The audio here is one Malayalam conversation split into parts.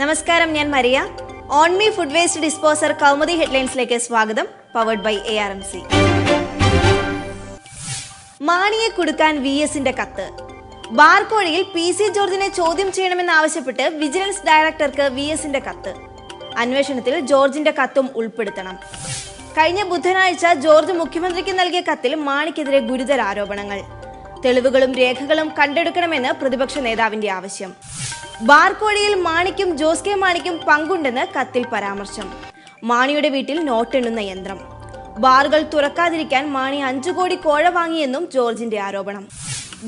നമസ്കാരം, ഞാൻ Maria. On me food waste disposer Kaumudi ഹെഡ്ലൈൻസിലേക്ക് സ്വാഗതം. Powered by ARMC. മാണിയെ കുടുക്കാൻ VSന്റെ കത്ത്. ബാർക്കോഴയിൽ PC ജോർജിനെ ചോദ്യം ചെയ്യണമെന്നാവശ്യപ്പെട്ട് വിജിലൻസ് ഡയറക്ടർക്ക് VSന്റെ കത്ത്. അന്വേഷണത്തിൽ ജോർജിന്റെ കത്തും ഉൾപ്പെടുത്തണം. കഴിഞ്ഞ ബുധനാഴ്ച ജോർജ് മുഖ്യമന്ത്രിക്ക് നൽകിയ കത്തിൽ മാണിക്കെതിരെ ഗുരുതര ആരോപണങ്ങൾ. തെളിവുകളും രേഖകളും കണ്ടെടുക്കണമെന്ന് പ്രതിപക്ഷ നേതാവിന്റെ ആവശ്യം. ബാർക്കോഴയിൽ മാണിക്കും ജോസ് കെ മാണിക്കും പങ്കുണ്ടെന്ന് കത്തിൽ പരാമർശം. മാണിയുടെ വീട്ടിൽ നോട്ടെണ്ണുന്ന യന്ത്രം. ബാറുകൾ തുറക്കാതിരിക്കാൻ മാണി 5 കോടി കോഴ വാങ്ങിയെന്നും ജോർജിന്റെ ആരോപണം.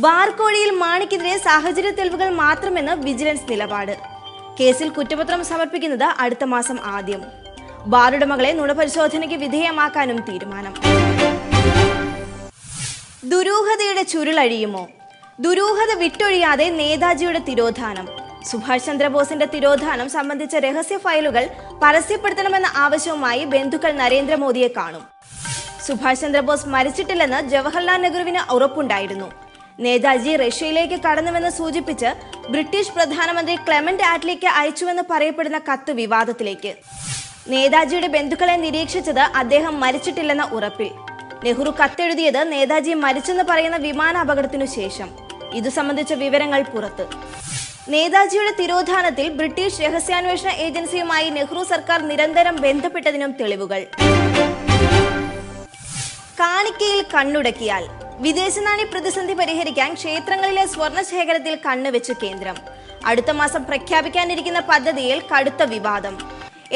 ബാർക്കോഴയിൽ മാണിക്കെതിരെ സാഹചര്യ തെളിവുകൾ മാത്രമെന്ന് വിജിലൻസ് നിലപാട്. കേസിൽ കുറ്റപത്രം സമർപ്പിക്കുന്നത് അടുത്ത മാസം ആദ്യം. ബാറുടമകളെ നുണപരിശോധനയ്ക്ക് വിധേയമാക്കാനും തീരുമാനം. ദുരൂഹതയുടെ ചുരുളഴിയുമോ? ദുരൂഹത വിട്ടൊഴിയാതെ നേതാജിയുടെ തിരോധാനം. സുഭാഷ് ചന്ദ്രബോസിന്റെ തിരോധാനം സംബന്ധിച്ച രഹസ്യ ഫയലുകൾ പരസ്യപ്പെടുത്തണമെന്ന ആവശ്യവുമായി ബന്ധുക്കൾ നരേന്ദ്രമോദിയെ കാണും. സുഭാഷ് ചന്ദ്രബോസ് മരിച്ചിട്ടില്ലെന്ന് ജവഹർലാൽ നെഹ്റുവിന് ഉറപ്പുണ്ടായിരുന്നു. നേതാജി റഷ്യയിലേക്ക് കടന്നുവെന്ന് സൂചിപ്പിച്ച് ബ്രിട്ടീഷ് പ്രധാനമന്ത്രി ക്ലെമന്റ് ആറ്റ്ലിക്ക് അയച്ചുവെന്ന് പറയപ്പെടുന്ന കത്ത് വിവാദത്തിലേക്ക്. നേതാജിയുടെ ബന്ധുക്കളെ നിരീക്ഷിച്ചത് അദ്ദേഹം മരിച്ചിട്ടില്ലെന്ന ഉറപ്പിൽ. നെഹ്റു കത്തെഴുതിയത് നേതാജി മരിച്ചെന്ന് പറയുന്ന വിമാന അപകടത്തിനു ശേഷം. ഇതു സംബന്ധിച്ച വിവരങ്ങൾ പുറത്ത്. നേതാജിയുടെ തിരോധാനത്തിൽ ബ്രിട്ടീഷ് രഹസ്യാന്വേഷണ ഏജൻസിയുമായി നെഹ്റു സർക്കാർ നിരന്തരം ബന്ധപ്പെട്ടതിനും തെളിവുകൾ. കാണിക്കയിൽ കണ്ണുടക്കിയാൽ വിദേശനാണ്യ പ്രതിസന്ധി പരിഹരിക്കാൻ ക്ഷേത്രങ്ങളിലെ സ്വർണ്ണ ശേഖരത്തിൽ കണ്ണുവെച്ച് കേന്ദ്രം. അടുത്ത മാസം പ്രഖ്യാപിക്കാനിരിക്കുന്ന പദ്ധതിയിൽ കടുത്ത വിവാദം.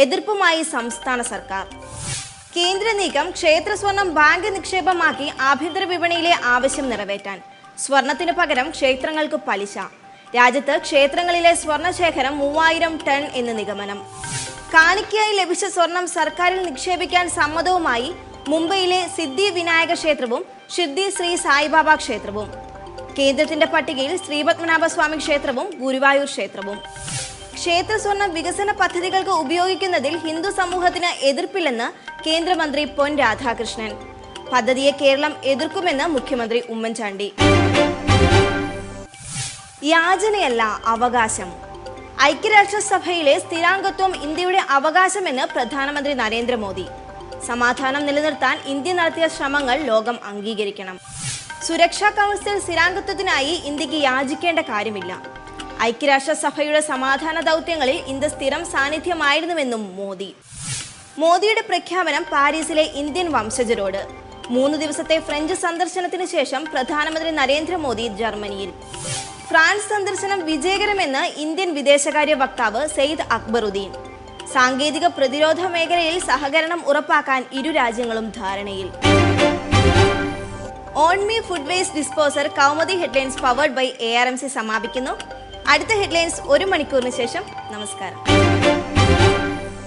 എതിർപ്പുമായി സംസ്ഥാന സർക്കാർ. കേന്ദ്ര നീക്കം ക്ഷേത്ര സ്വർണം ബാങ്ക് നിക്ഷേപമാക്കി ആഭ്യന്തര വിപണിയിലെ ആവശ്യം നിറവേറ്റാൻ. സ്വർണത്തിനു പകരം ക്ഷേത്രങ്ങൾക്ക് പലിശ. രാജ്യത്ത് ക്ഷേത്രങ്ങളിലെ സ്വർണശേഖരം 3000 ടൺ എന്ന് നിഗമനം. കാണിക്കയായി ലഭിച്ച സ്വർണം സർക്കാരിൽ നിക്ഷേപിക്കാൻ സമ്മതവുമായി മുംബൈയിലെ സിദ്ധി വിനായക ക്ഷേത്രവും ഷിർദി ശ്രീ സായിബാബ ക്ഷേത്രവും. കേന്ദ്രത്തിന്റെ പട്ടികയിൽ ശ്രീപത്മനാഭസ്വാമി ക്ഷേത്രവും ഗുരുവായൂർ ക്ഷേത്രവും. ക്ഷേത്ര സ്വർണം വികസന പദ്ധതികൾക്ക് ഉപയോഗിക്കുന്നതിൽ ഹിന്ദു സമൂഹത്തിന് എതിർപ്പില്ലെന്ന് കേന്ദ്രമന്ത്രി പൊൻ രാധാകൃഷ്ണൻ. പദ്ധതിയെ കേരളം എതിർക്കുമെന്ന് മുഖ്യമന്ത്രി ഉമ്മൻചാണ്ടി. യാചനയല്ല, അവകാശം. ഐക്യരാഷ്ട്രസഭയിലെ സ്ഥിരാംഗത്വം ഇന്ത്യയുടെ അവകാശമെന്ന് പ്രധാനമന്ത്രി നരേന്ദ്രമോദി. സമാധാനം നിലനിർത്താൻ ഇന്ത്യ നടത്തിയ ശ്രമങ്ങൾ ലോകം അംഗീകരിക്കണം. സുരക്ഷാ കൗൺസിൽ സ്ഥിരാംഗത്വത്തിനായി ഇന്ത്യക്ക് യാചിക്കേണ്ട കാര്യമില്ല. ഐക്യരാഷ്ട്രസഭയുടെ സമാധാന ദൗത്യങ്ങളിൽ ഇന്ത്യ സ്ഥിരം സാന്നിധ്യമായിരുന്നുവെന്നും മോദി. മോദിയുടെ പ്രഖ്യാപനം പാരീസിലെ ഇന്ത്യൻ വംശജരോട്. 3 ദിവസത്തെ ഫ്രഞ്ച് സന്ദർശനത്തിന് ശേഷം പ്രധാനമന്ത്രി നരേന്ദ്രമോദി ജർമ്മനിയിൽ. ഫ്രാൻസ് സന്ദർശനം വിജയകരമെന്ന് ഇന്ത്യൻ വിദേശകാര്യ വക്താവ് സെയ്ദ് അക്ബറുദ്ദീൻ. സാങ്കേതിക പ്രതിരോധ മേഖലയിൽ സഹകരണം ഉറപ്പാക്കാൻ ഇരു രാജ്യങ്ങളും ധാരണയിൽ. On me food waste disposer Kaumudi headlines powered by ARMC സമാപിക്കുന്നു. അടുത്ത ഹെഡ്ലൈൻസ് 1 മണിക്കൂറിന് ശേഷം. നമസ്കാരം.